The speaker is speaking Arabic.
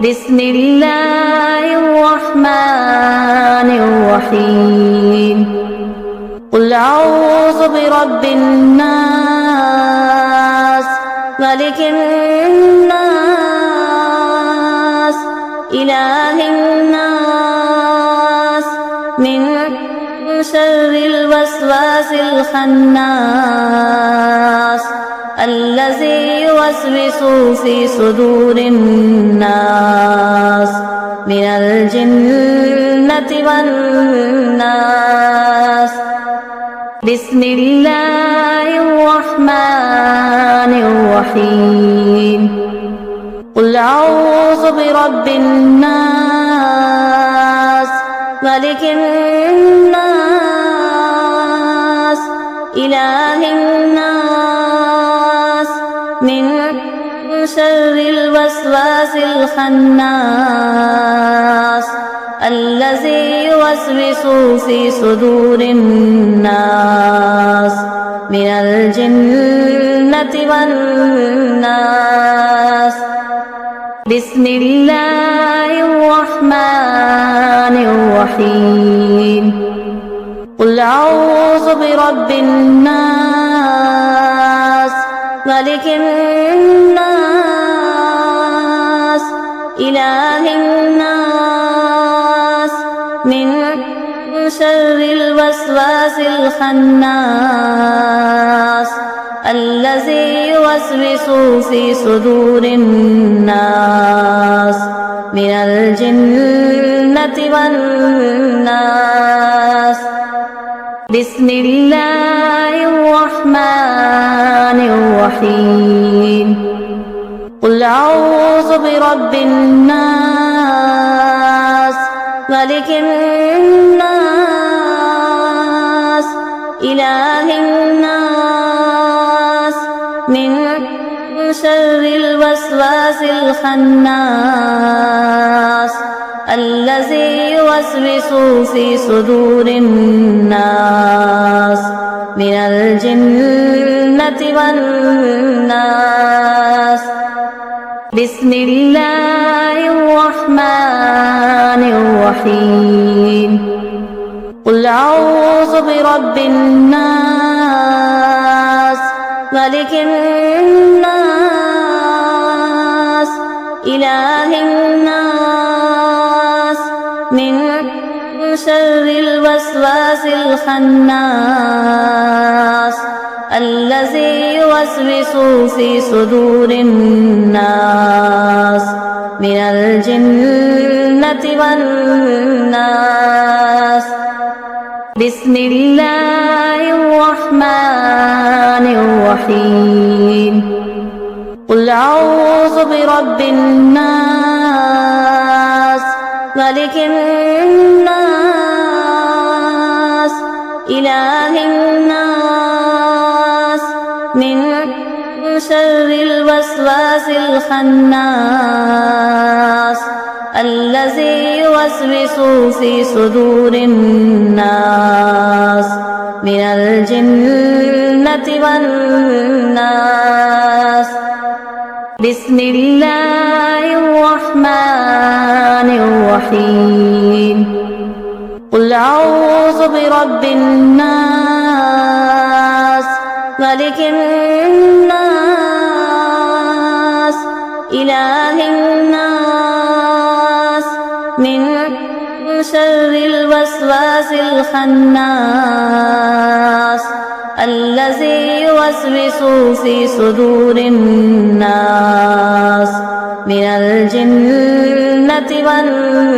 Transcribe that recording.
بسم الله الرحمن الرحيم قل أعوذ برب الناس ملك الناس إله الناس من شر الوسواس الخناس الذي يوسوس في صدور الناس من الجنة والناس بسم الله الرحمن الرحيم قل أعوذ برب الناس ملك الناس إله الناس من شر الوسواس الخناس الذي يوسوس في صدور الناس من الجنة والناس بسم الله الرحمن الرحيم قل أعوذ برب الناس ملك الناس إله الناس من شر الوسواس الخناس الذي يوسوس في صدور الناس من الجنة والناس بسم الله الرحمن الرحيم قل أعوذ برب الناس ملك الناس إله الناس من شر الوسواس الخناس الذي يوسوس في صدور الناس من الجنة والناس بسم الله الرحمن الرحيم قل أعوذ برب الناس ملك الناس إله الناس من شر الوسواس الخناس الذي يوسوس في صدور الناس من الجنة والناس بسم الله الرحمن الرحيم قل أعوذ برب الناس ملك الناس إله الناس من شر الوسواس الخناس الذي يوسوس في صدور الناس من الجنة والناس بسم الله الرحمن الرحيم قل أعوذ برب الناس ملك الناس إله الناس من شر الوسواس الخناس الذي يوسوس في صدور الناس من الجنة والناس